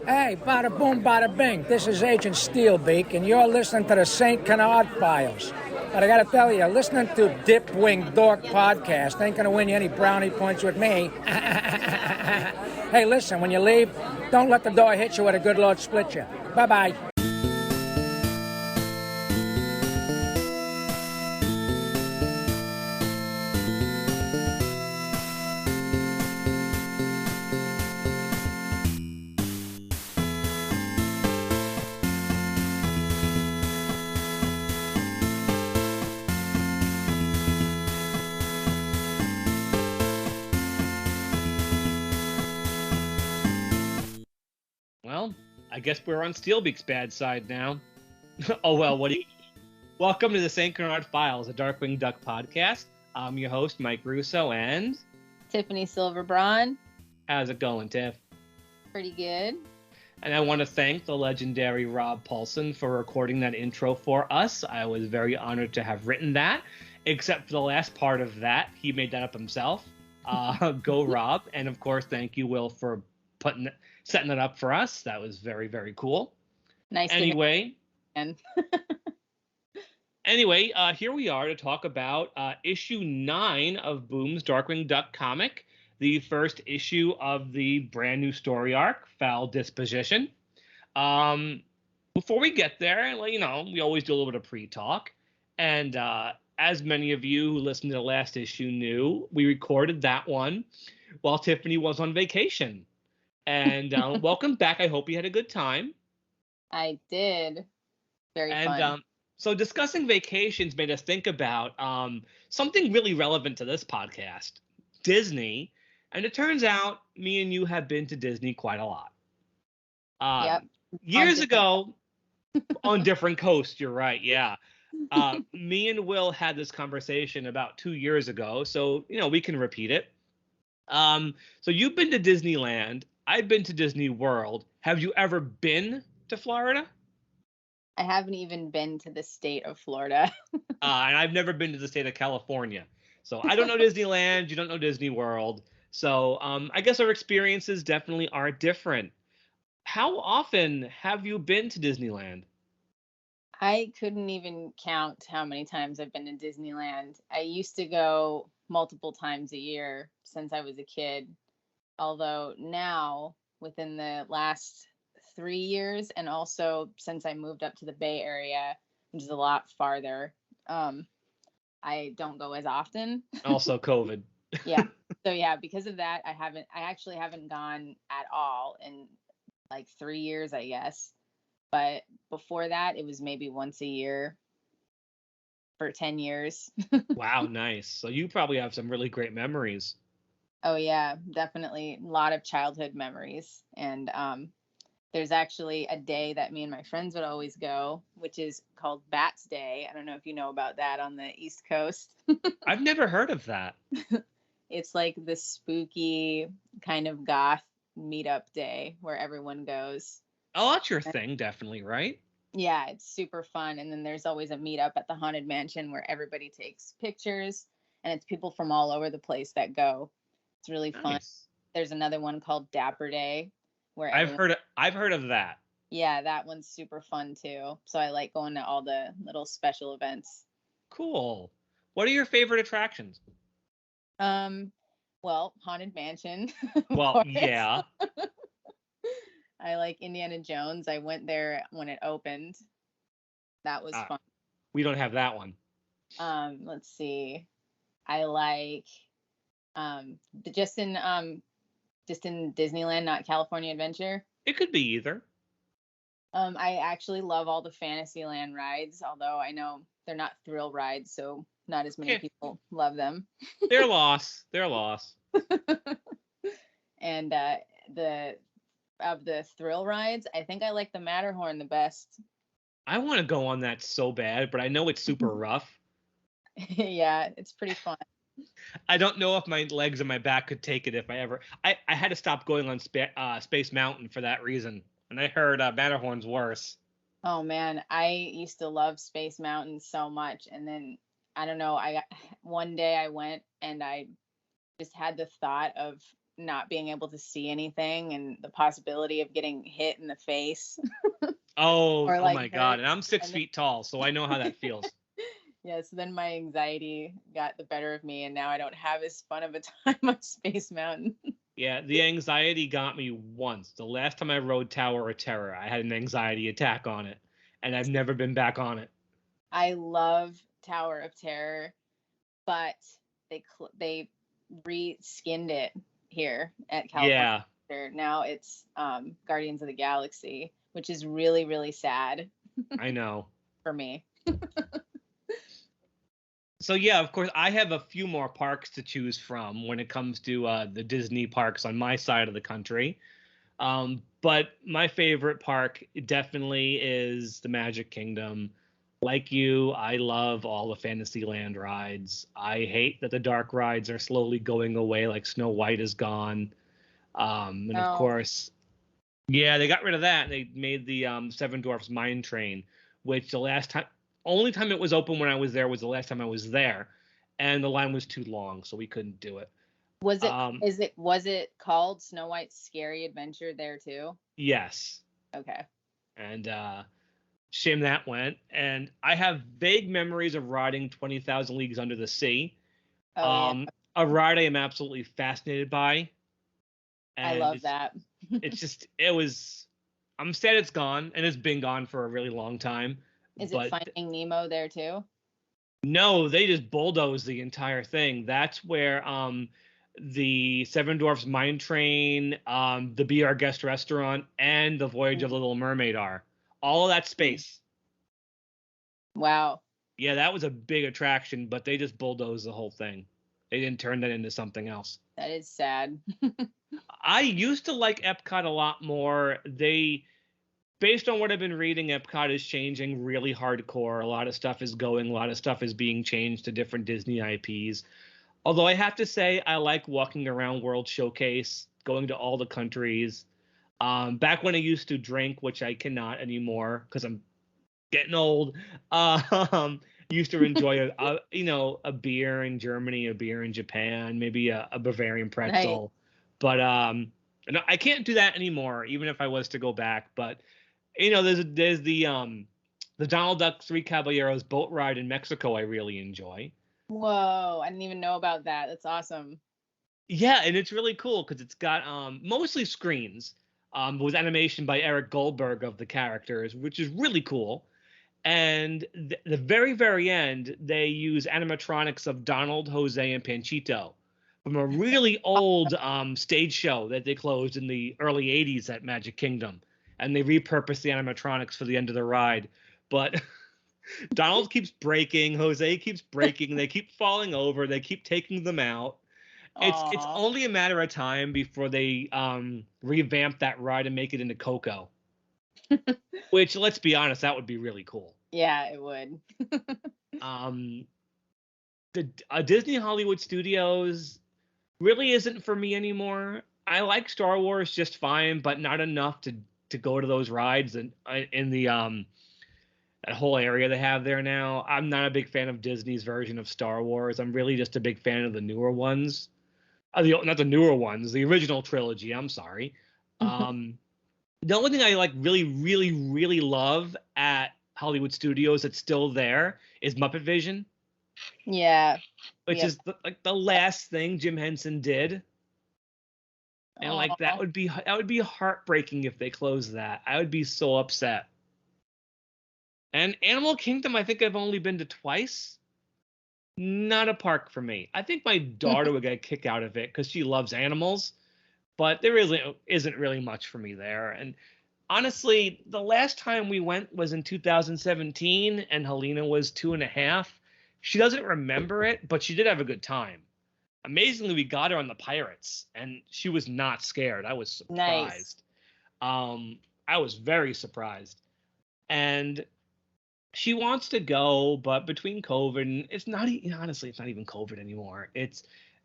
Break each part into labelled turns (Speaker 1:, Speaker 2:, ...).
Speaker 1: Hey, bada boom, bada bing. This is Agent Steelbeak, and you're listening to the St. Canard Files. But I gotta tell you, listening to Dipwing Dork podcast ain't gonna win you any brownie points with me. Hey, listen, when you leave, don't let the door hit you where the good Lord split you. Bye-bye.
Speaker 2: Well, I guess we're on Steelbeak's bad side now. Oh well, what do you... Welcome to the St. Canard Files, a Darkwing Duck podcast. I'm your host, Mike Russo, and...
Speaker 3: Tiffany Silverbraun.
Speaker 2: How's it going, Tiff?
Speaker 3: Pretty good.
Speaker 2: And I want to thank the legendary Rob Paulson for recording that intro for us. I was very honored to have written that, except for the last part of that. He made that up himself. Go Rob. And of course, thank you, Will, for setting it up for us. That was very, very cool.
Speaker 3: Nice.
Speaker 2: Anyway, here we are to talk about issue 9 of Boom's Darkwing Duck comic, the first issue of the brand new story arc, FOWL Disposition. Before we get there, we always do a little bit of pre-talk. And as many of you who listened to the last issue knew, we recorded that one while Tiffany was on vacation. And welcome back. I hope you had a good time.
Speaker 3: I did. Very fun.
Speaker 2: So discussing vacations made us think about something really relevant to this podcast, Disney. And it turns out me and you have been to Disney quite a lot.
Speaker 3: Yep.
Speaker 2: Years ago, on different coasts, you're right, yeah. Me and Will had this conversation about 2 years ago, so, we can repeat it. So you've been to Disneyland. I've been to Disney World. Have you ever been to Florida?
Speaker 3: I haven't even been to the state of Florida.
Speaker 2: And I've never been to the state of California. So I don't know Disneyland. You don't know Disney World. So I guess our experiences definitely are different. How often have you been to Disneyland?
Speaker 3: I couldn't even count how many times I've been to Disneyland. I used to go multiple times a year since I was a kid. Although now, within the last 3 years, and also since I moved up to the Bay Area, which is a lot farther, I don't go as often.
Speaker 2: Also COVID.
Speaker 3: Yeah. So yeah, because of that, I actually haven't gone at all in like 3 years, I guess. But before that, it was maybe once a year for 10 years.
Speaker 2: Wow, nice. So you probably have some really great memories.
Speaker 3: Oh yeah, definitely a lot of childhood memories. And there's actually a day that me and my friends would always go, which is called Bats Day. I don't know if you know about that on the East Coast.
Speaker 2: I've never heard of that.
Speaker 3: It's like the spooky kind of goth meetup day where everyone goes.
Speaker 2: Oh, that's your thing, definitely, right?
Speaker 3: Yeah, it's super fun. And then there's always a meetup at the Haunted Mansion where everybody takes pictures, and it's people from all over the place that go. It's really fun.
Speaker 2: Nice.
Speaker 3: There's another one called Dapper Day where
Speaker 2: I've heard of that.
Speaker 3: Yeah, that one's super fun too. So I like going to all the little special events.
Speaker 2: Cool. What are your favorite attractions?
Speaker 3: Well, Haunted Mansion.
Speaker 2: Well, yeah.
Speaker 3: I like Indiana Jones. I went there when it opened. That was fun.
Speaker 2: We don't have that one.
Speaker 3: Let's see. I like just in Disneyland, not California Adventure.
Speaker 2: It could be either.
Speaker 3: I actually love all the Fantasyland rides, although I know they're not thrill rides, so not as many people love them.
Speaker 2: They're lost.
Speaker 3: And of the thrill rides, I think I like the Matterhorn the best.
Speaker 2: I want to go on that so bad, but I know it's super rough.
Speaker 3: Yeah, it's pretty fun.
Speaker 2: I don't know if my legs and my back could take it if I ever... I had to stop going on Space Mountain for that reason. And I heard Matterhorn's worse.
Speaker 3: Oh, man. I used to love Space Mountain so much. And then, I don't know, one day I went and I just had the thought of not being able to see anything and the possibility of getting hit in the face.
Speaker 2: Oh,
Speaker 3: Or,
Speaker 2: oh
Speaker 3: like,
Speaker 2: my God.
Speaker 3: hurt.
Speaker 2: And I'm 6
Speaker 3: And then-
Speaker 2: feet tall, so I know how that feels.
Speaker 3: Yeah, so then my anxiety got the better of me, and now I don't have as fun of a time on Space Mountain.
Speaker 2: Yeah, the anxiety got me once. The last time I rode Tower of Terror, I had an anxiety attack on it, and I've never been back on it.
Speaker 3: I love Tower of Terror, but they re-skinned it here at California.
Speaker 2: Yeah,
Speaker 3: Now it's Guardians of the Galaxy, which is really, really sad
Speaker 2: I know.
Speaker 3: for me.
Speaker 2: So yeah, of course, I have a few more parks to choose from when it comes to the Disney parks on my side of the country. But my favorite park definitely is the Magic Kingdom. Like you, I love all the Fantasyland rides. I hate that the dark rides are slowly going away, like Snow White is gone. And of
Speaker 3: No.
Speaker 2: course, yeah, they got rid of that. And they made the Seven Dwarfs Mine Train, which the last time, only time it was open when I was there was the last time I was there, and the line was too long, so we couldn't do it.
Speaker 3: Was it called Snow White's Scary Adventure there too?
Speaker 2: Yes.
Speaker 3: Okay.
Speaker 2: And shame that went. And I have vague memories of riding 20,000 Leagues Under the Sea.
Speaker 3: Oh,
Speaker 2: A ride I am absolutely fascinated by.
Speaker 3: I
Speaker 2: And
Speaker 3: love that.
Speaker 2: I'm sad it's gone, and it's been gone for a really long time.
Speaker 3: Is
Speaker 2: but
Speaker 3: it Finding Nemo there too?
Speaker 2: No, they just bulldozed the entire thing. That's where the Seven Dwarfs Mine Train, the Be Our Guest restaurant, and the Voyage of the Little Mermaid are. All of that space.
Speaker 3: Wow.
Speaker 2: Yeah, that was a big attraction, but they just bulldozed the whole thing. They didn't turn that into something else.
Speaker 3: That is sad.
Speaker 2: I used to like Epcot a lot more. Based on what I've been reading, Epcot is changing really hardcore. A lot of stuff is going, a lot of stuff is being changed to different Disney IPs. Although I have to say, I like walking around World Showcase, going to all the countries. Back when I used to drink, which I cannot anymore because I'm getting old, used to enjoy a beer in Germany, a beer in Japan, maybe a Bavarian pretzel. Right. But no, I can't do that anymore, even if I was to go back. But there's the Donald Duck Three Caballeros boat ride in Mexico I really enjoy.
Speaker 3: Whoa, I didn't even know about that. That's awesome.
Speaker 2: Yeah, and it's really cool because it's got mostly screens with animation by Eric Goldberg of the characters, which is really cool. And the very, very end, they use animatronics of Donald, Jose, and Panchito from a really old stage show that they closed in the early 80s at Magic Kingdom. And they repurposed the animatronics for the end of the ride. But Donald keeps breaking, Jose keeps breaking, they keep falling over, they keep taking them out. It's only a matter of time before they revamp that ride and make it into Coco. Which, let's be honest, that would be really cool.
Speaker 3: Yeah, it would.
Speaker 2: The Disney Hollywood Studios really isn't for me anymore. I like Star Wars just fine, but not enough to go to those rides and in the that whole area they have there now. I'm not a big fan of Disney's version of Star Wars. I'm really just a big fan of the newer ones. Not the newer ones, the original trilogy. I'm sorry. The only thing I like really, really, really love at Hollywood Studios that's still there is Muppet Vision.
Speaker 3: Yeah.
Speaker 2: Which is the last thing Jim Henson did. And that would be heartbreaking if they closed that. I would be so upset. And Animal Kingdom, I think I've only been to twice. Not a park for me. I think my daughter would get a kick out of it because she loves animals, but there isn't really much for me there. And honestly, the last time we went was in 2017, and Helena was 2.5. She doesn't remember it, but she did have a good time. Amazingly, we got her on the Pirates, and she was not scared. I was surprised. Nice. I was very surprised. And she wants to go, but between COVID, and it's not even COVID anymore. It's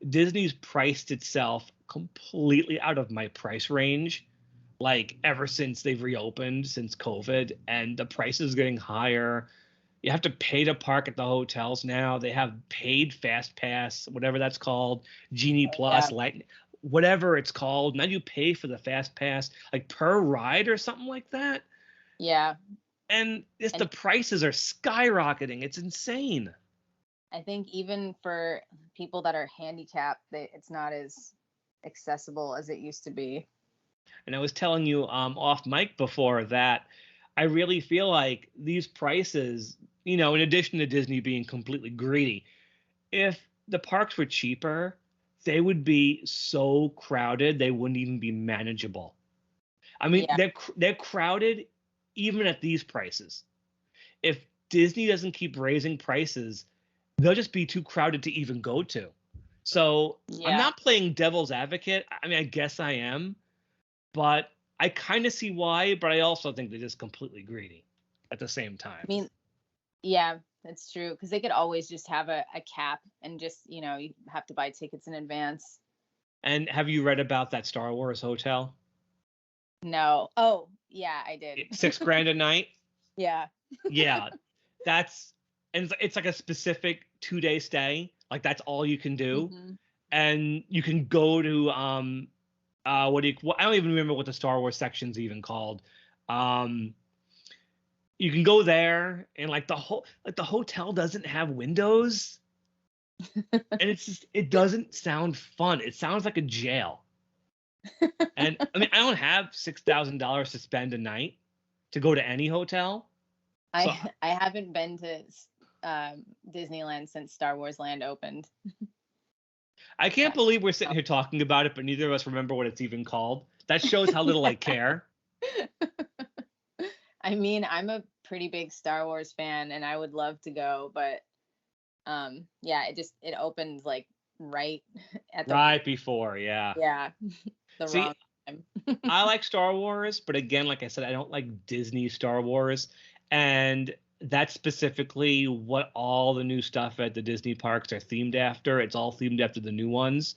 Speaker 2: Disney's priced itself completely out of my price range, like ever since they've reopened since COVID, and the price is getting higher. You have to pay to park at the hotels now. They have paid Fast Pass, whatever that's called, Genie Plus, whatever it's called. Now you pay for the fast pass like per ride or something like that.
Speaker 3: Yeah.
Speaker 2: And it's,
Speaker 3: And
Speaker 2: the prices are skyrocketing. It's insane.
Speaker 3: I think even for people that are handicapped, it's not as accessible as it used to be.
Speaker 2: And I was telling you off mic before that I really feel like these prices, in addition to Disney being completely greedy, if the parks were cheaper, they would be so crowded they wouldn't even be manageable. I mean,
Speaker 3: Yeah.
Speaker 2: they're crowded even at these prices. If Disney doesn't keep raising prices, they'll just be too crowded to even go to. So I'm
Speaker 3: Yeah.
Speaker 2: not playing devil's advocate. I mean, I guess I am, but I kind of see why. But I also think they're just completely greedy at the same time.
Speaker 3: I mean, yeah, that's true. Because they could always just have a cap and just, you have to buy tickets in advance.
Speaker 2: And have you read about that Star Wars hotel?
Speaker 3: No. Oh, yeah, I did.
Speaker 2: $6,000 a night.
Speaker 3: Yeah.
Speaker 2: Yeah, that's, and it's like a specific 2-day stay. Like that's all you can do, and you can go to I don't even remember what the Star Wars section's even called. You can go there, and like the hotel doesn't have windows, and it doesn't sound fun. It sounds like a jail. And I mean, I don't have $6,000 to spend a night to go to any hotel.
Speaker 3: I haven't been to Disneyland since Star Wars Land opened.
Speaker 2: I can't believe we're sitting here talking about it, but neither of us remember what it's even called. That shows how little I care.
Speaker 3: I mean, I'm a pretty big Star Wars fan, and I would love to go, but yeah, it opens like right at the
Speaker 2: right before, yeah.
Speaker 3: Yeah.
Speaker 2: See,
Speaker 3: wrong time.
Speaker 2: I like Star Wars, but again, like I said, I don't like Disney Star Wars, and that's specifically what all the new stuff at the Disney parks are themed after. It's all themed after the new ones.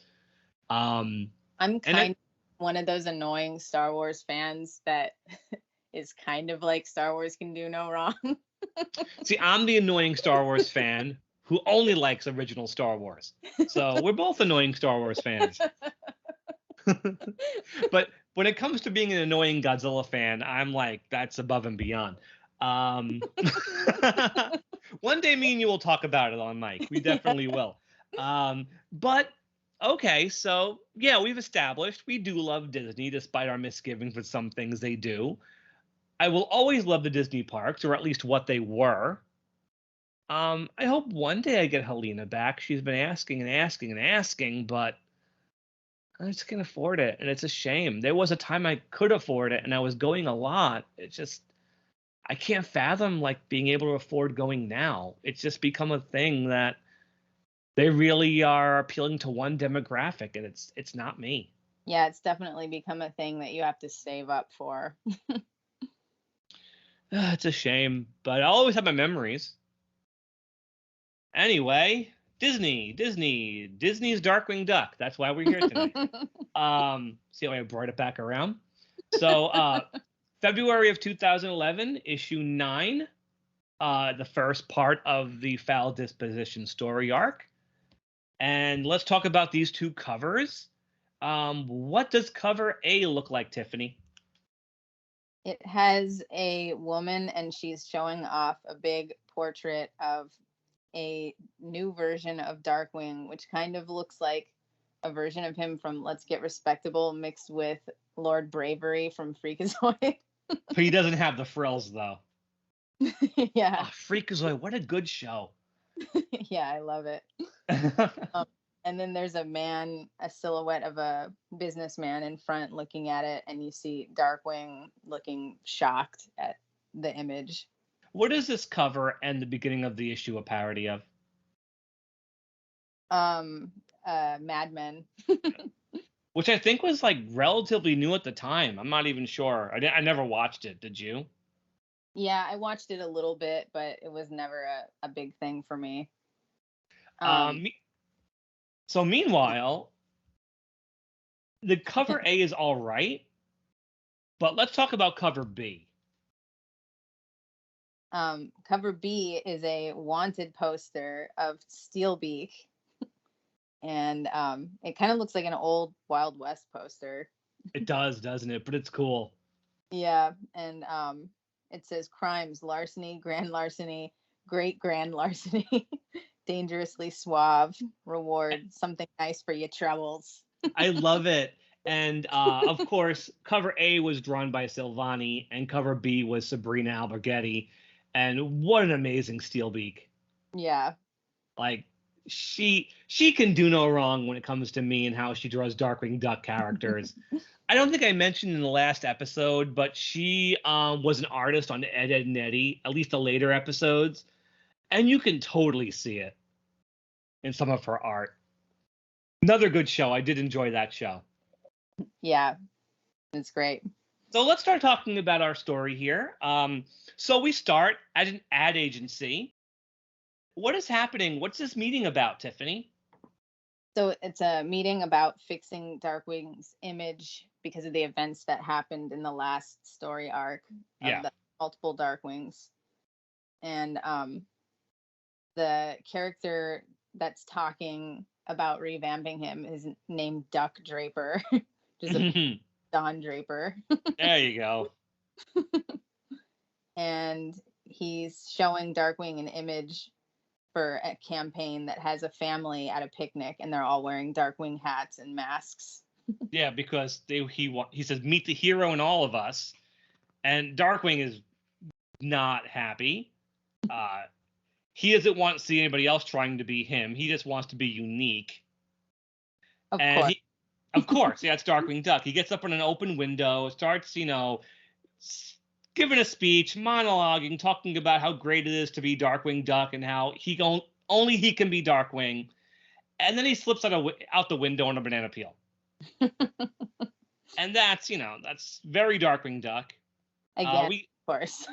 Speaker 3: I'm kind of one of those annoying Star Wars fans that is kind of like Star Wars can do no wrong.
Speaker 2: See, I'm the annoying Star Wars fan who only likes original Star Wars. So we're both annoying Star Wars fans. But when it comes to being an annoying Godzilla fan, I'm like, that's above and beyond. One day me and you will talk about it on mic. We definitely will. But okay, so yeah, we've established we do love Disney despite our misgivings with some things they do. I will always love the Disney parks, or at least what they were. I hope one day I get Helena back. She's been asking and asking and asking, but I just can't afford it, and it's a shame. There was a time I could afford it, and I was going a lot. It's just I can't fathom like being able to afford going now. It's just become a thing that they really are appealing to one demographic, and it's not me.
Speaker 3: Yeah, it's definitely become a thing that you have to save up for.
Speaker 2: It's a shame, but I'll always have my memories. Anyway, Disney's Darkwing Duck. That's why we're here tonight. See how I brought it back around? So, February of 2011, issue 9, the first part of the FOWL Disposition story arc. And let's talk about these two covers. What does cover A look like, Tiffany?
Speaker 3: It has a woman, and she's showing off a big portrait of a new version of Darkwing, which kind of looks like a version of him from Let's Get Respectable mixed with Lord Bravery from Freakazoid.
Speaker 2: But he doesn't have the frills, though.
Speaker 3: Yeah.
Speaker 2: Oh, Freakazoid, what a good show.
Speaker 3: Yeah, I love it. And then there's a silhouette of a businessman in front looking at it, and you see Darkwing looking shocked at the image.
Speaker 2: What is this cover and the beginning of the issue a parody of?
Speaker 3: Mad Men.
Speaker 2: Which I think was like relatively new at the time. I'm not even sure. I never watched it. Did you?
Speaker 3: Yeah, I watched it a little bit, but it was never a big thing for me.
Speaker 2: So meanwhile, the cover A is all right, but let's talk about cover B.
Speaker 3: Cover B is a wanted poster of Steelbeak. And it kind of looks like an old Wild West poster.
Speaker 2: It does, doesn't it? But it's cool.
Speaker 3: Yeah, and it says crimes, larceny, grand larceny, great grand larceny, dangerously suave, reward, something nice for your troubles.
Speaker 2: I love it. And of course, cover A was drawn by Silvani, and cover B was Sabrina Alberghetti. And what an amazing Steelbeak!
Speaker 3: Yeah.
Speaker 2: Like she can do no wrong when it comes to me and how she draws Darkwing Duck characters. I don't think I mentioned in the last episode, but she was an artist on Ed, Ed and Eddie, at least the later episodes, and you can totally see it in some of her art. Another good show. I did enjoy that show.
Speaker 3: Yeah, it's great.
Speaker 2: So let's start talking about our story here. So we start at an ad agency. What is happening? What's this meeting about, Tiffany?
Speaker 3: So it's a meeting about fixing Darkwing's image because of the events that happened in the last story arc of the multiple Darkwings. And the character that's talking about revamping him is named Duck Draper, just a Don Draper.
Speaker 2: There you go.
Speaker 3: And he's showing Darkwing an image for a campaign that has a family at a picnic, and they're all wearing Darkwing hats and masks.
Speaker 2: Yeah, because he says, meet the hero in all of us. And Darkwing is not happy. He doesn't want to see anybody else trying to be him. He just wants to be unique. Of course, yeah, it's Darkwing Duck. He gets up on an open window, starts, giving a speech, monologuing, talking about how great it is to be Darkwing Duck and how only he can be Darkwing. And then he slips out the window on a banana peel. And that's very Darkwing Duck.
Speaker 3: Again, of course.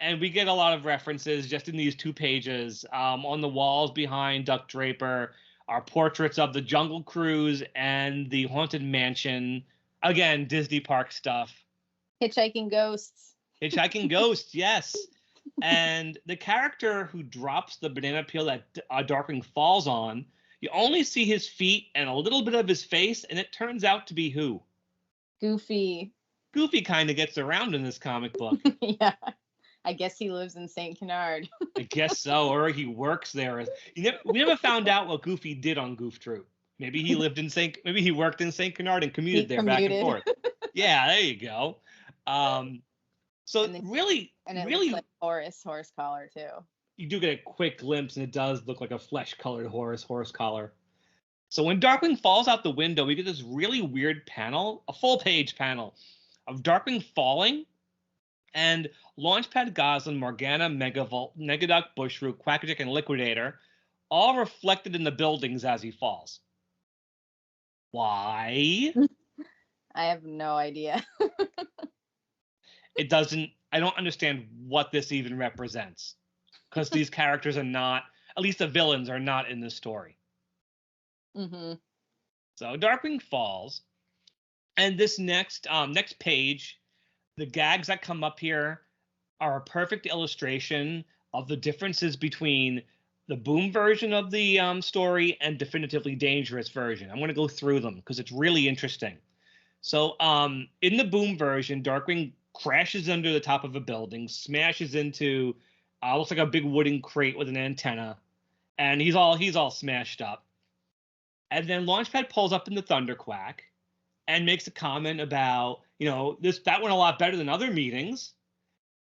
Speaker 2: And we get a lot of references just in these 2 pages. On the walls behind Duck Draper are portraits of the Jungle Cruise and the Haunted Mansion. Again, Disney Park stuff.
Speaker 3: Hitchhiking ghosts.
Speaker 2: Hitchhiking ghosts, yes. And the character who drops the banana peel that Darkwing falls on, you only see his feet and a little bit of his face, and it turns out to be who?
Speaker 3: Goofy.
Speaker 2: Goofy kind of gets around in this comic book.
Speaker 3: Yeah. I guess he lives in St. Canard.
Speaker 2: I guess so, or he works there. We never found out what Goofy did on Goof Troop. Maybe he worked in St. Canard and commuted there back and forth. Yeah, there you go. So really,
Speaker 3: looks like horse collar too.
Speaker 2: You do get a quick glimpse, and it does look like a flesh-colored horse collar. So when Darkwing falls out the window, we get this really weird panel, a full-page panel of Darkwing falling, and Launchpad Goslin, Morgana, Megavolt, Negaduck, Bushroot, Quackajack, and Liquidator, all reflected in the buildings as he falls. Why?
Speaker 3: I have no idea.
Speaker 2: I don't understand what this even represents, because these characters are not, at least the villains are not in this story.
Speaker 3: Mm-hmm.
Speaker 2: So Darkwing falls, and this next page, the gags that come up here are a perfect illustration of the differences between the Boom version of the story and Definitively Dangerous version. I'm going to go through them because it's really interesting. So in the Boom version, Darkwing crashes under the top of a building, smashes into looks like a big wooden crate with an antenna, and he's all smashed up. And then Launchpad pulls up in the Thunderquack and makes a comment about, that went a lot better than other meetings.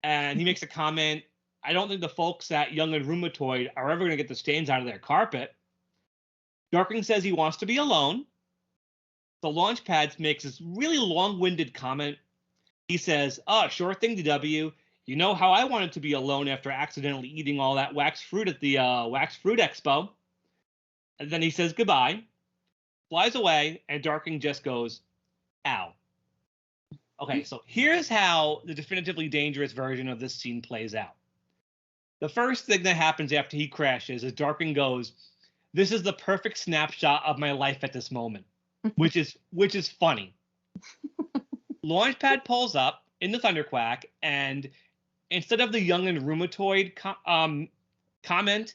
Speaker 2: And he makes a comment, I don't think the folks at Young and Rheumatoid are ever going to get the stains out of their carpet. Darkwing says he wants to be alone. The Launchpad makes this really long-winded comment. He says, sure thing, DW. You know how I wanted to be alone after accidentally eating all that wax fruit at the Wax Fruit Expo. And then he says goodbye, flies away, and Darkwing just goes, ow. Okay, so here's how the Definitively Dangerous version of this scene plays out. The first thing that happens after he crashes is Darkwing goes, this is the perfect snapshot of my life at this moment, which is funny. Launchpad pulls up in the Thunderquack, and instead of the Young and Rheumatoid comment,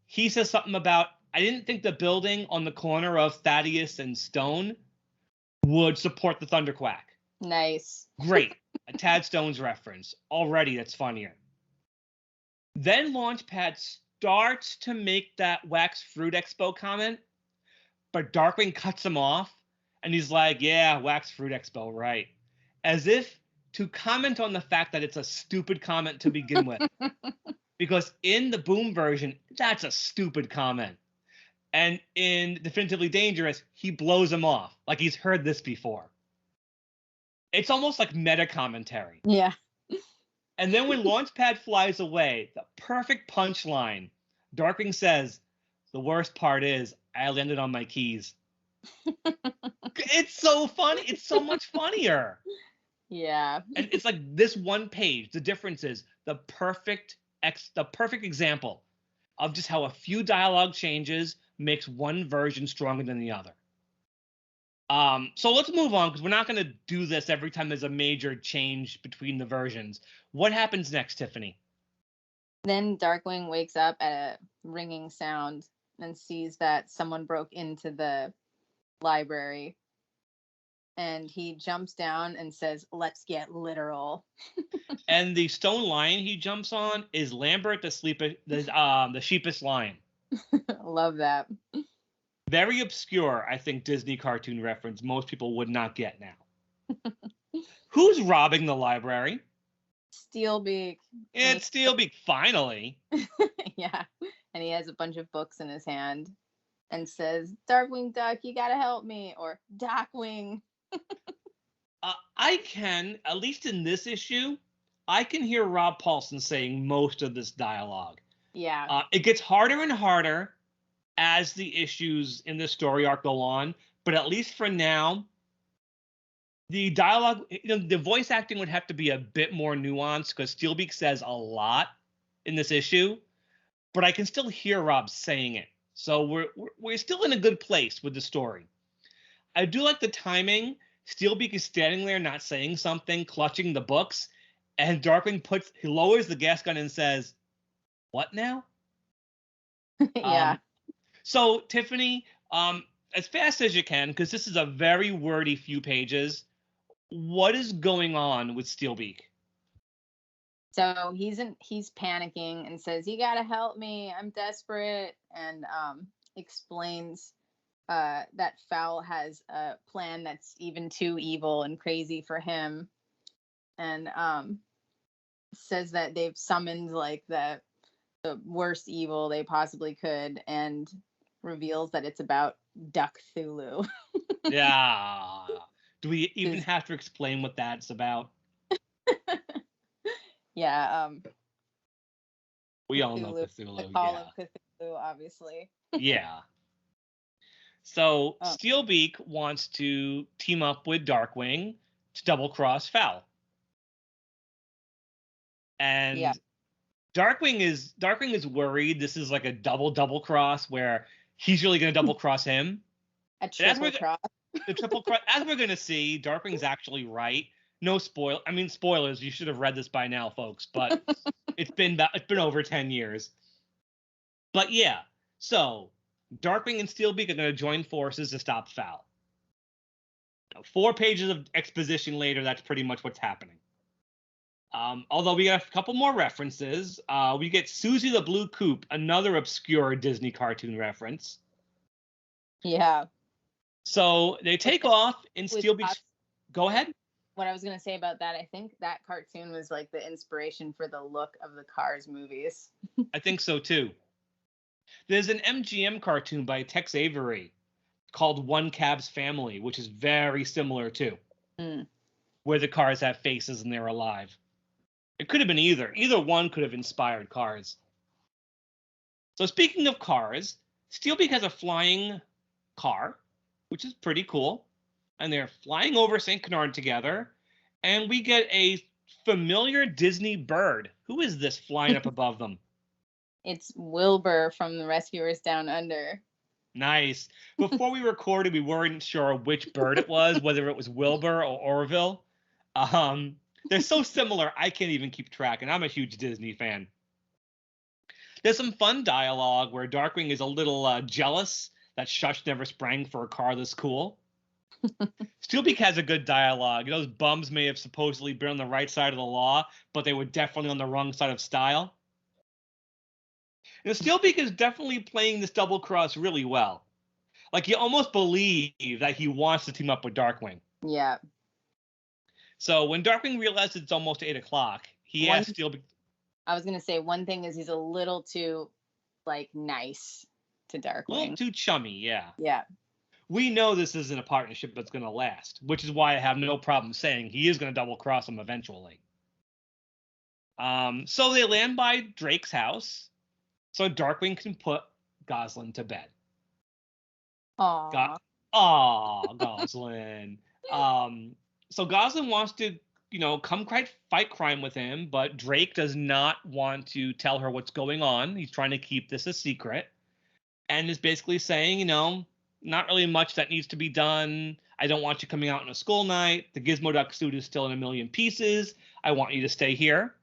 Speaker 2: he says something about I didn't think the building on the corner of Thaddeus and Stone would support the Thunderquack.
Speaker 3: Nice.
Speaker 2: Great. A Tad Stones reference. Already, that's funnier. Then Launchpad starts to make that Wax Fruit Expo comment, but Darkwing cuts him off, and he's like, yeah, Wax Fruit Expo, right. As if to comment on the fact that it's a stupid comment to begin with. Because in the Boom version, that's a stupid comment. And in Definitively Dangerous, he blows him off, like he's heard this before. It's almost like meta commentary.
Speaker 3: Yeah.
Speaker 2: And then when Launchpad flies away, the perfect punchline, Darkwing says, the worst part is I landed on my keys. It's so funny. It's so much funnier.
Speaker 3: Yeah.
Speaker 2: And it's like this one page. The difference is the perfect example of just how a few dialogue changes makes one version stronger than the other. So let's move on, because we're not going to do this every time there's a major change between the versions. What happens next, Tiffany?
Speaker 3: Then Darkwing wakes up at a ringing sound and sees that someone broke into the library. And he jumps down and says, let's get literal.
Speaker 2: And the stone lion he jumps on is Lambert the sheepish lion.
Speaker 3: Love that.
Speaker 2: Very obscure, I think, Disney cartoon reference most people would not get now. Who's robbing the library?
Speaker 3: Steelbeak.
Speaker 2: It's Steelbeak, finally.
Speaker 3: Yeah. And he has a bunch of books in his hand and says, Darkwing Duck, you gotta help me. Or Dockwing.
Speaker 2: I can, at least in this issue, I can hear Rob Paulson saying most of this dialogue.
Speaker 3: Yeah.
Speaker 2: It gets harder and harder as the issues in the story arc go on, but at least for now, the dialogue, the voice acting would have to be a bit more nuanced, because Steelbeak says a lot in this issue, but I can still hear Rob saying it. So we're still in a good place with the story. I do like the timing. Steelbeak is standing there not saying something, clutching the books, and Darkwing he lowers the gas gun and says, "What now?"
Speaker 3: Yeah.
Speaker 2: So Tiffany, as fast as you can, because this is a very wordy few pages, what is going on with Steelbeak?
Speaker 3: So he's panicking and says, you gotta help me, I'm desperate, and explains that FOWL has a plan that's even too evil and crazy for him, and says that they've summoned like the worst evil they possibly could, and reveals that it's about Ducktales.
Speaker 2: Yeah. Do we even have to explain what that's about?
Speaker 3: Yeah.
Speaker 2: We all know
Speaker 3: Cthulhu.
Speaker 2: Cthulhu.
Speaker 3: The call of Cthulhu, obviously.
Speaker 2: Yeah. So Steelbeak wants to team up with Darkwing to double-cross FOWL. And
Speaker 3: yeah.
Speaker 2: Darkwing is worried this is like a double cross where he's really going to double cross him.
Speaker 3: A triple cross.
Speaker 2: The triple cross. As we're going to see, Darkwing's actually right. No spoilers. You should have read this by now, folks. But it's been over 10 years. But yeah, so Darkwing and Steelbeak are going to join forces to stop FOWL. 4 pages of exposition later, that's pretty much what's happening. Although we got a couple more references. We get Susie the Blue Coupe, another obscure Disney cartoon reference.
Speaker 3: Yeah.
Speaker 2: So they take off in Steelbeak's... Go ahead.
Speaker 3: What I was going to say about that, I think that cartoon was like the inspiration for the look of the Cars movies.
Speaker 2: I think so too. There's an MGM cartoon by Tex Avery called One Cab's Family, which is very similar too. Where the cars have faces and they're alive. It could have been either. Either one could have inspired Cars. So speaking of cars, Steelbeak has a flying car, which is pretty cool. And they're flying over St. Canard together. And we get a familiar Disney bird. Who is this flying up above them?
Speaker 3: It's Wilbur from the Rescuers Down Under.
Speaker 2: Nice. Before we recorded, we weren't sure which bird it was, whether it was Wilbur or Orville. They're so similar, I can't even keep track, and I'm a huge Disney fan. There's some fun dialogue where Darkwing is a little jealous that Shush never sprang for a car this cool. Steelbeak has a good dialogue. Those bums may have supposedly been on the right side of the law, but they were definitely on the wrong side of style. And Steelbeak is definitely playing this double cross really well. Like, you almost believe that he wants to team up with Darkwing.
Speaker 3: Yeah.
Speaker 2: So when Darkwing realizes it's almost 8 o'clock, he asks Steelbeak.
Speaker 3: I was going to say, one thing is he's a little too, like, nice to Darkwing.
Speaker 2: A little too chummy, yeah.
Speaker 3: Yeah.
Speaker 2: We know this isn't a partnership that's going to last, which is why I have no problem saying he is going to double cross him eventually. So they land by Drake's house, so Darkwing can put Goslin to bed.
Speaker 3: Aww.
Speaker 2: Goslin. So Goslin wants to, come fight crime with him, but Drake does not want to tell her what's going on. He's trying to keep this a secret, and is basically saying, not really much that needs to be done. I don't want you coming out on a school night. The Gizmo Duck suit is still in a million pieces. I want you to stay here.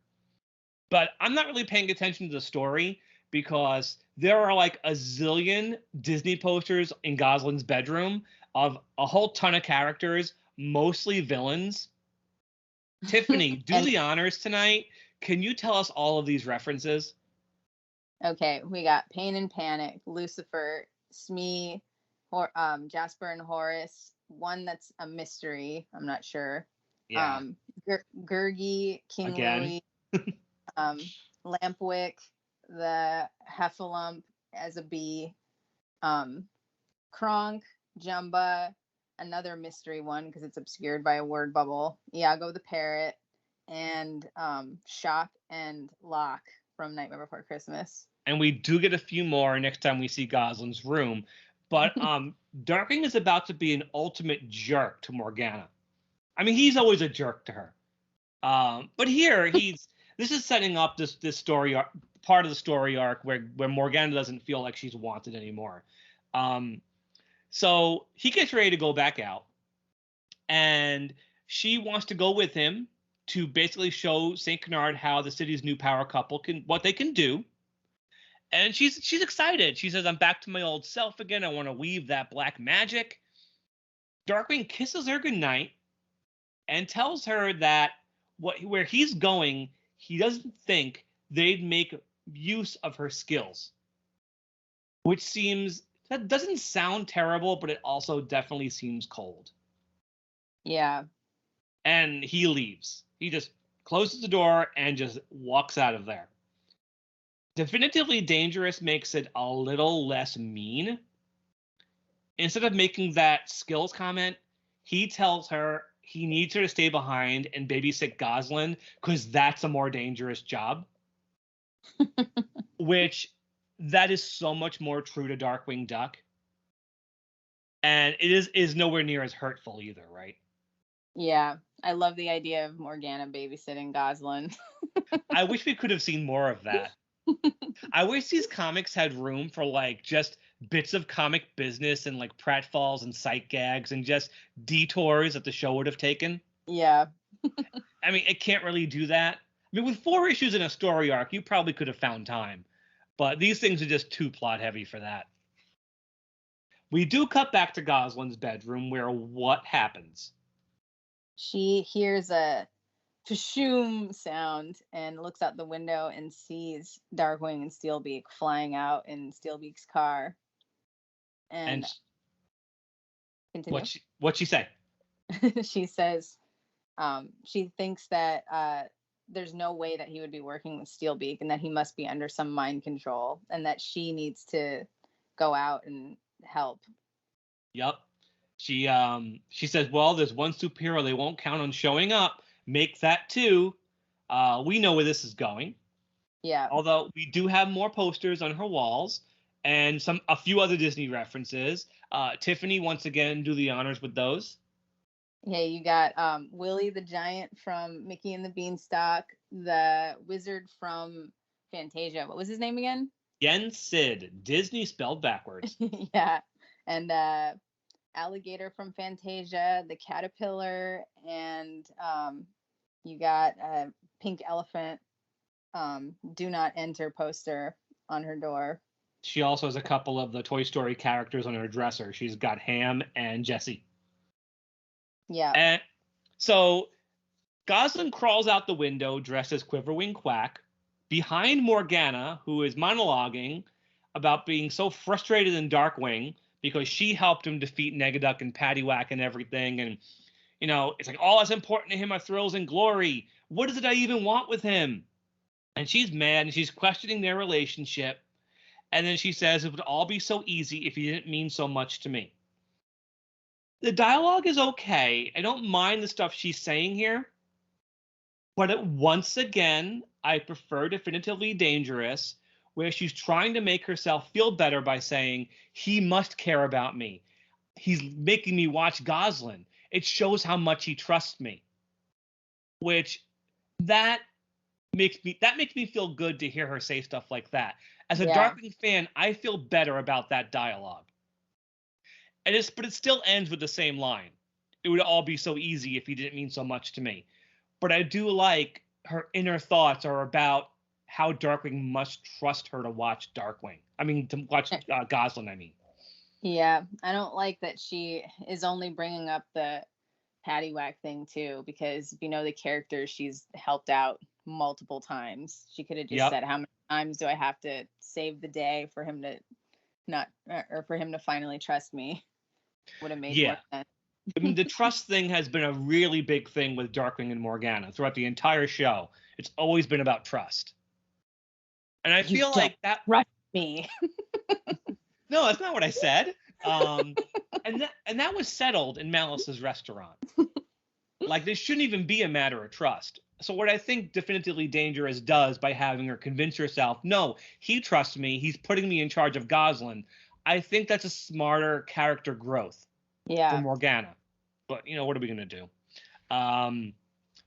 Speaker 2: But I'm not really paying attention to the story because there are like a zillion Disney posters in Goslin's bedroom of a whole ton of characters, mostly villains. Tiffany, do the honors tonight. Can you tell us all of these references?
Speaker 3: Okay, we got Pain and Panic, Lucifer, Smee, Jasper and Horace, one that's a mystery, I'm not sure.
Speaker 2: Yeah.
Speaker 3: Gurgi, King
Speaker 2: Again.
Speaker 3: Louie, Lampwick, the Heffalump as a bee, Kronk, Jumba, another mystery one because it's obscured by a word bubble, Iago the Parrot, and Shock and Locke from Nightmare Before Christmas.
Speaker 2: And we do get a few more next time we see Goslin's room. But Darkwing is about to be an ultimate jerk to Morgana. I mean, he's always a jerk to her. But here, this is setting up this story arc, part of the story arc where Morgana doesn't feel like she's wanted anymore. So he gets ready to go back out. And she wants to go with him to basically show St. Canard how the city's new power couple what they can do. And she's excited. She says, I'm back to my old self again. I want to weave that black magic. Darkwing kisses her goodnight and tells her that where he's going, he doesn't think they'd make use of her skills. That doesn't sound terrible, but it also definitely seems cold.
Speaker 3: Yeah.
Speaker 2: And he leaves. He just closes the door and just walks out of there. Definitively Dangerous makes it a little less mean. Instead of making that skills comment, he tells her he needs her to stay behind and babysit Goslin because that's a more dangerous job. Which, that is so much more true to Darkwing Duck. And it is nowhere near as hurtful either, right?
Speaker 3: Yeah. I love the idea of Morgana babysitting Goslin.
Speaker 2: I wish we could have seen more of that. I wish these comics had room for like just bits of comic business and like pratfalls and sight gags and just detours that the show would have taken.
Speaker 3: Yeah.
Speaker 2: I mean, it can't really do that. I mean, with 4 issues in a story arc, you probably could have found time. But these things are just too plot heavy for that. We do cut back to Goslin's bedroom where what happens?
Speaker 3: She hears a pshoom sound and looks out the window and sees Darkwing and Steelbeak flying out in Steelbeak's car. And continue.
Speaker 2: What'd she say?
Speaker 3: She says she thinks that there's no way that he would be working with Steelbeak and that he must be under some mind control and that she needs to go out and help.
Speaker 2: Yep. She says, well, there's one superhero they won't count on showing up. Make that 2. We know where this is going.
Speaker 3: Yeah.
Speaker 2: Although we do have more posters on her walls and a few other Disney references. Tiffany, once again, do the honors with those.
Speaker 3: Yeah, you got Willie the Giant from Mickey and the Beanstalk, the wizard from Fantasia. What was his name again?
Speaker 2: Yen Sid, Disney spelled backwards.
Speaker 3: Yeah, and Alligator from Fantasia, the caterpillar, and you got a pink elephant. Do not enter poster on her door.
Speaker 2: She also has a couple of the Toy Story characters on her dresser. She's got Ham and Jessie.
Speaker 3: Yeah.
Speaker 2: And so Goslin crawls out the window dressed as Quiverwing Quack behind Morgana, who is monologuing about being so frustrated in Darkwing because she helped him defeat Negaduck and Paddywhack and everything. And, it's like all that's important to him are thrills and glory. What is it I even want with him? And she's mad and she's questioning their relationship. And then she says it would all be so easy if he didn't mean so much to me. The dialogue is okay. I don't mind the stuff she's saying here. But once again, I prefer Definitively Dangerous, where she's trying to make herself feel better by saying, he must care about me. He's making me watch Goslin. It shows how much he trusts me. Which, that makes me feel good to hear her say stuff like that. As a Darkwing fan, I feel better about that dialogue. But it still ends with the same line. It would all be so easy if he didn't mean so much to me. But I do like her inner thoughts are about how Darkwing must trust her to watch Darkwing. I mean, to watch Goslin, I mean.
Speaker 3: Yeah, I don't like that she is only bringing up the Paddywhack thing, too, because if you know the character, she's helped out multiple times. She could have just said, how many times do I have to save the day for him to finally trust me? Would have made more sense.
Speaker 2: I mean, the trust thing has been a really big thing with Darkwing and Morgana throughout the entire show. It's always been about trust. And I feel like that...
Speaker 3: Trust me.
Speaker 2: No, that's not what I said. And that was settled in Malice's restaurant. Like, this shouldn't even be a matter of trust. So what I think Definitively Dangerous does by having her convince herself, no, he trusts me, he's putting me in charge of Goslin, I think that's a smarter character growth for Morgana. But, what are we going to do?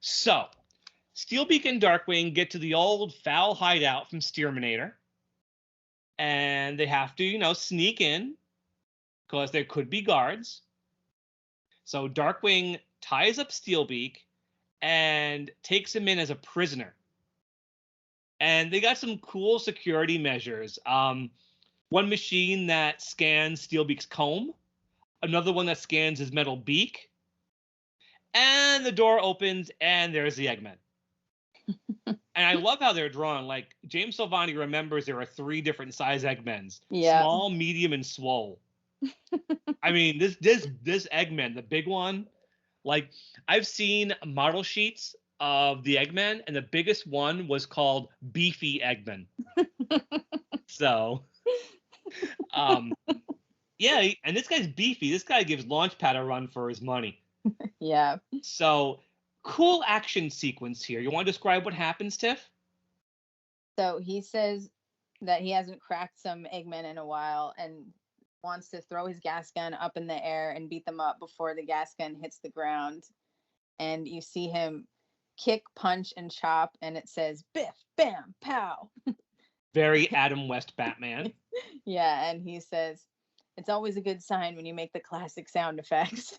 Speaker 2: So, Steelbeak and Darkwing get to the old FOWL hideout from Steerminator. And they have to, sneak in because there could be guards. So Darkwing ties up Steelbeak and takes him in as a prisoner. And they got some cool security measures. One machine that scans Steelbeak's comb. Another one that scans his metal beak. And the door opens, and there's the Eggmen. And I love how they're drawn. Like, James Silvani remembers there are 3 different size Eggmens. Small, medium, and swole. I mean, this Eggman, the big one, like, I've seen model sheets of the Eggman, and the biggest one was called Beefy Eggman. So, yeah, and this guy's beefy. This guy gives Launchpad a run for his money.
Speaker 3: Yeah.
Speaker 2: So, cool action sequence here. You want to describe what happens, Tiff?
Speaker 3: So he says that he hasn't cracked some Eggmen in a while and wants to throw his gas gun up in the air and beat them up before the gas gun hits the ground. And you see him kick, punch, and chop, and it says, biff, bam, pow.
Speaker 2: Very Adam West Batman.
Speaker 3: Yeah, and he says, it's always a good sign when you make the classic sound effects.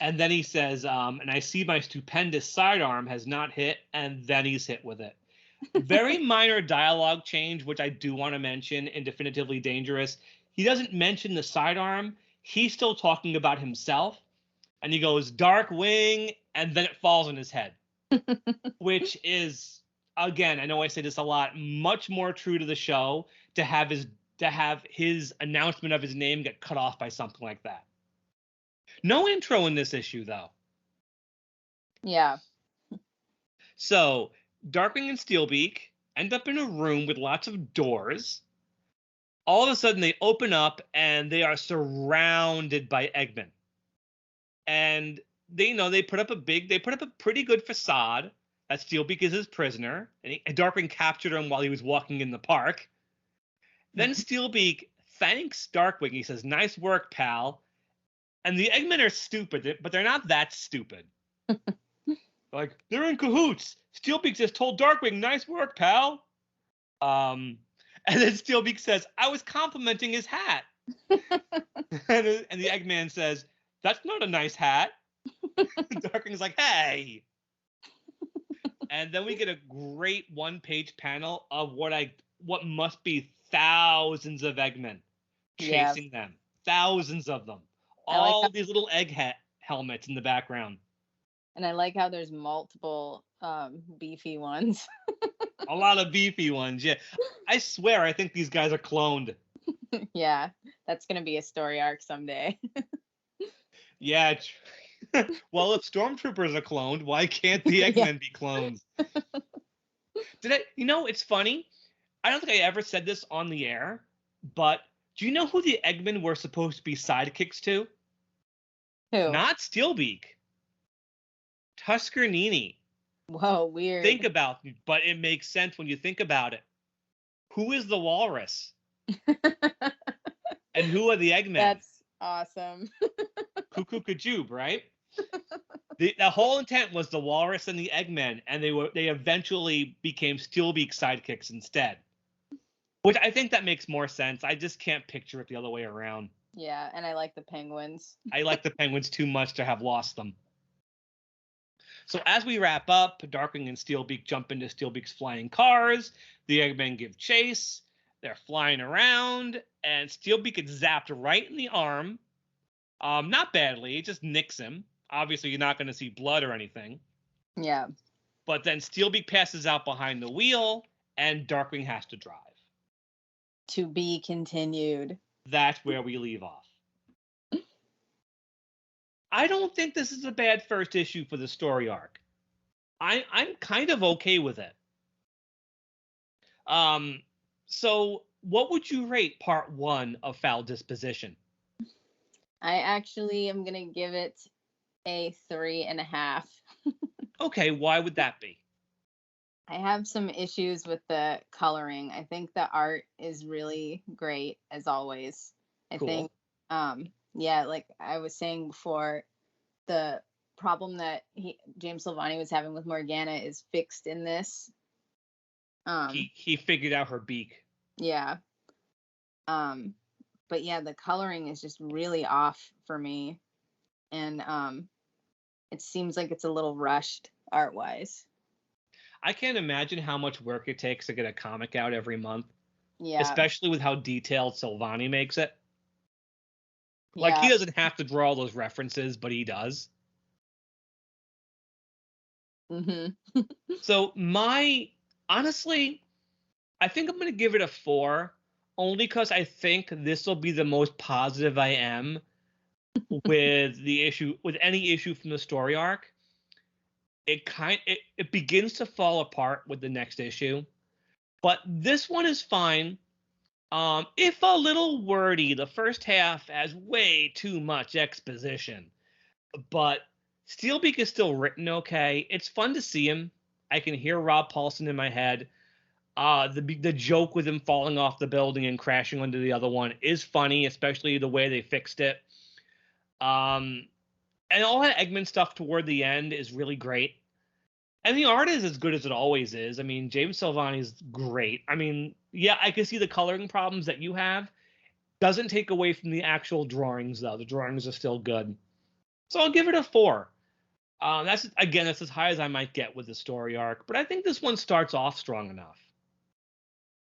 Speaker 2: And then he says, and I see my stupendous sidearm has not hit, and then he's hit with it. Very minor dialogue change, which I do want to mention in Definitively Dangerous. He doesn't mention the sidearm. He's still talking about himself. And he goes, Darkwing, and then it falls on his head. Which is, again, I know I say this a lot, much more true to the show to have his announcement of his name get cut off by something like that. No intro in this issue, though.
Speaker 3: Yeah.
Speaker 2: So, Darkwing and Steelbeak end up in a room with lots of doors. All of a sudden, they open up, and they are surrounded by Eggmen. And they put up a pretty good facade that Steelbeak is his prisoner, and Darkwing captured him while he was walking in the park. Then Steelbeak thanks Darkwing. He says, "Nice work, pal." And the Eggmen are stupid, but they're not that stupid. Like, they're in cahoots. Steelbeak just told Darkwing, "Nice work, pal." And then Steelbeak says, "I was complimenting his hat." and the Eggman says, "That's not a nice hat." Darkwing's like, "Hey." And then we get a great one-page panel of what must be thousands of Eggmen
Speaker 3: Yeah.
Speaker 2: chasing them. Thousands of them.
Speaker 3: I like
Speaker 2: All these little helmets in the background.
Speaker 3: And I like how there's multiple beefy ones.
Speaker 2: A lot of beefy ones, yeah. I swear, I think these guys are cloned.
Speaker 3: Yeah, that's going to be a story arc someday.
Speaker 2: Yeah. Well, if stormtroopers are cloned, why can't the Eggmen be clones? It's funny. I don't think I ever said this on the air, but do you know who the Eggmen were supposed to be sidekicks to?
Speaker 3: Who?
Speaker 2: Not Steelbeak. Tuscarnini.
Speaker 3: Whoa, weird.
Speaker 2: Think about it, but it makes sense when you think about it. Who is the walrus? And who are the Eggmen?
Speaker 3: That's awesome.
Speaker 2: Cuckoo Kajoob, right? The whole intent was the walrus and the Eggmen, and they eventually became Steelbeak sidekicks instead. Which I think that makes more sense. I just can't picture it the other way around.
Speaker 3: Yeah, and I like the penguins.
Speaker 2: I like the penguins too much to have lost them. So as we wrap up, Darkwing and Steelbeak jump into Steelbeak's flying cars. The Eggmen give chase. They're flying around, and Steelbeak gets zapped right in the arm. Not badly, it just nicks him. Obviously, you're not going to see blood or anything.
Speaker 3: Yeah.
Speaker 2: But then Steelbeak passes out behind the wheel, and Darkwing has to drive.
Speaker 3: To be continued.
Speaker 2: That's where we leave off. I don't think this is a bad first issue for the story arc. I'm kind of okay with it. So what would you rate part 1 of FOWL Disposition?
Speaker 3: I actually am gonna give it a 3.5.
Speaker 2: Okay, why would that be?
Speaker 3: I have some issues with the coloring. I think the art is really great as always. I
Speaker 2: Cool.
Speaker 3: think yeah, like I was saying before, the problem that James Silvani was having with Morgana is fixed in this.
Speaker 2: He figured out her beak.
Speaker 3: Yeah. But yeah, the coloring is just really off for me. And it seems like it's a little rushed art-wise.
Speaker 2: I can't imagine how much work it takes to get a comic out every month.
Speaker 3: Yeah.
Speaker 2: Especially with how detailed Silvani makes it. Like, he doesn't have to draw all those references, but he does.
Speaker 3: Mm-hmm.
Speaker 2: So honestly, I think I'm going to give it a 4, only because I think this will be the most positive I am with any issue from the story arc. It begins to fall apart with the next issue, but this one is fine. If a little wordy, the first half has way too much exposition, but Steelbeak is still written okay. It's fun to see him. I can hear Rob Paulson in my head. The joke with him falling off the building and crashing into the other one is funny, especially the way they fixed it. And all that Eggman stuff toward the end is really great. And the art is as good as it always is. I mean, James Silvani's great. I mean, yeah, I can see the coloring problems that you have. Doesn't take away from the actual drawings, though. The drawings are still good. So I'll give it a 4. That's as high as I might get with the story arc. But I think this one starts off strong enough.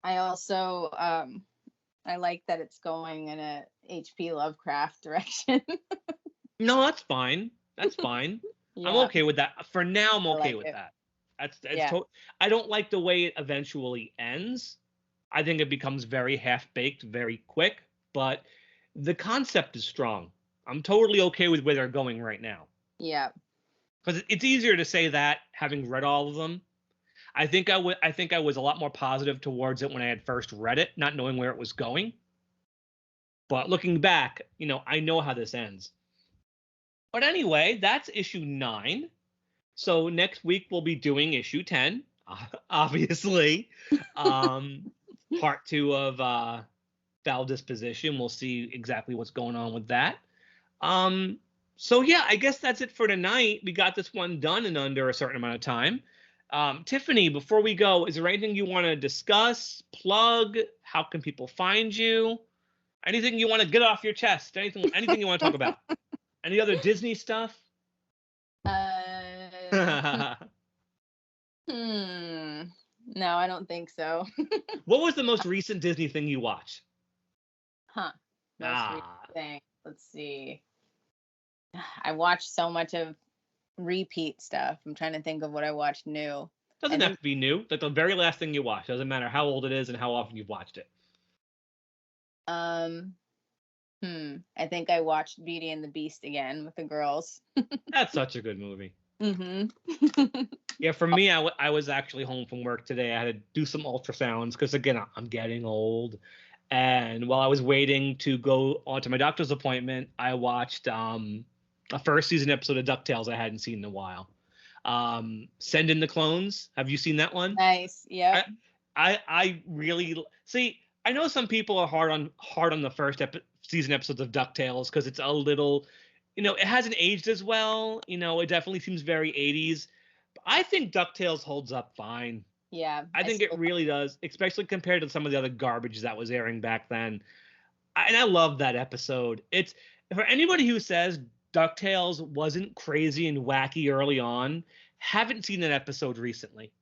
Speaker 3: I also I like that it's going in a H.P. Lovecraft direction.
Speaker 2: No, that's fine. That's fine. Yeah. I'm okay with that. For now, I'm okay with that. I don't like the way it eventually ends. I think it becomes very half-baked, very quick. But the concept is strong. I'm totally okay with where they're going right now.
Speaker 3: Yeah.
Speaker 2: Because it's easier to say that having read all of them. I think I was a lot more positive towards it when I had first read it, not knowing where it was going. But looking back, I know how this ends. But anyway, that's issue 9. So next week we'll be doing issue 10, obviously. Part 2 of FOWL Disposition. We'll see exactly what's going on with that. So yeah, I guess that's it for tonight. We got this one done in under a certain amount of time. Tiffany, before we go, is there anything you want to discuss, plug? How can people find you? Anything you want to get off your chest? Anything you want to talk about? Any other Disney stuff?
Speaker 3: No, I don't think so.
Speaker 2: What was the most recent Disney thing you watched?
Speaker 3: Most
Speaker 2: Ah.
Speaker 3: recent thing. Let's see. I watched so much of repeat stuff. I'm trying to think of what I watched new.
Speaker 2: Doesn't have to be new. Like the very last thing you watched. Doesn't matter how old it is and how often you've watched it.
Speaker 3: I think I watched Beauty and the Beast again with the girls.
Speaker 2: That's such a good movie.
Speaker 3: Mm-hmm.
Speaker 2: Yeah, for me, I was actually home from work today. I had to do some ultrasounds because, again, I'm getting old. And while I was waiting to go on to my doctor's appointment, I watched a first season episode of Ducktales I hadn't seen in a while. Send in the Clones. Have you seen that one?
Speaker 3: Nice. Yeah.
Speaker 2: I really see. I know some people are hard on the first season episodes of Ducktales because it's a little, it hasn't aged as well. It definitely seems very 80s. But I think Ducktales holds up fine.
Speaker 3: Yeah.
Speaker 2: I think it really does, especially compared to some of the other garbage that was airing back then. And I love that episode. It's for anybody who says DuckTales wasn't crazy and wacky early on, haven't seen that episode recently.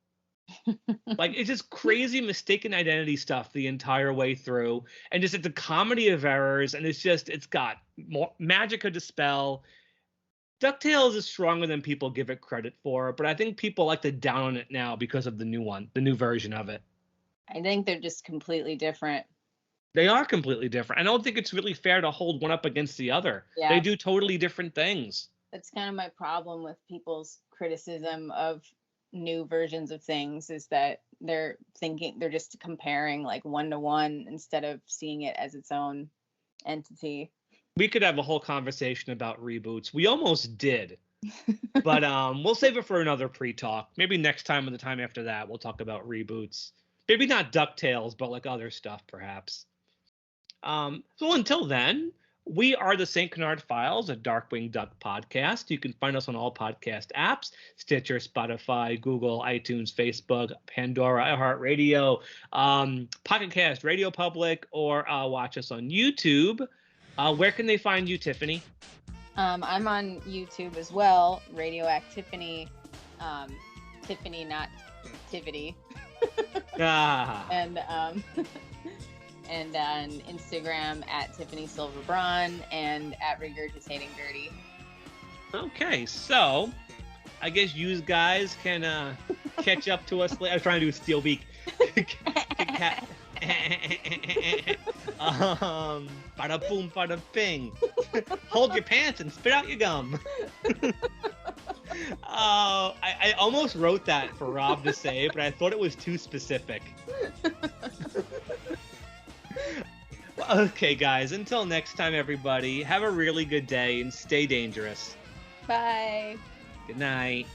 Speaker 2: Like, it's just crazy mistaken identity stuff the entire way through, and just it's a comedy of errors, and it's got more magic to dispel. DuckTales is stronger than people give it credit for, but I think people like to down on it now because of the new version of it.
Speaker 3: I think they're just completely different.
Speaker 2: They are completely different. I don't think it's really fair to hold one up against the other.
Speaker 3: Yeah.
Speaker 2: They do totally different things.
Speaker 3: That's kind of my problem with people's criticism of new versions of things, is that they're just comparing like one to one instead of seeing it as its own entity.
Speaker 2: We could have a whole conversation about reboots. We almost did. But we'll save it for another pre-talk. Maybe next time or the time after that, we'll talk about reboots. Maybe not DuckTales, but like other stuff, perhaps. So until then, we are the St. Canard Files, a Darkwing Duck podcast. You can find us on all podcast apps: Stitcher, Spotify, Google, iTunes, Facebook, Pandora, iHeartRadio, Pocket Cast, Radio Public, or watch us on YouTube. Where can they find you, Tiffany?
Speaker 3: I'm on YouTube as well, Radioactivity, Tiffany, not Tivity. And on Instagram at Tiffany Silverbraun and at Regurgitating Dirty.
Speaker 2: Okay, so I guess you guys can catch up to us later. I was trying to do a Steelbeak. Bada boom, bada bing. Hold your pants and spit out your gum. I almost wrote that for Rob to say, but I thought it was too specific. Okay, guys, until next time, everybody, have a really good day and stay dangerous.
Speaker 3: Bye.
Speaker 2: Good night.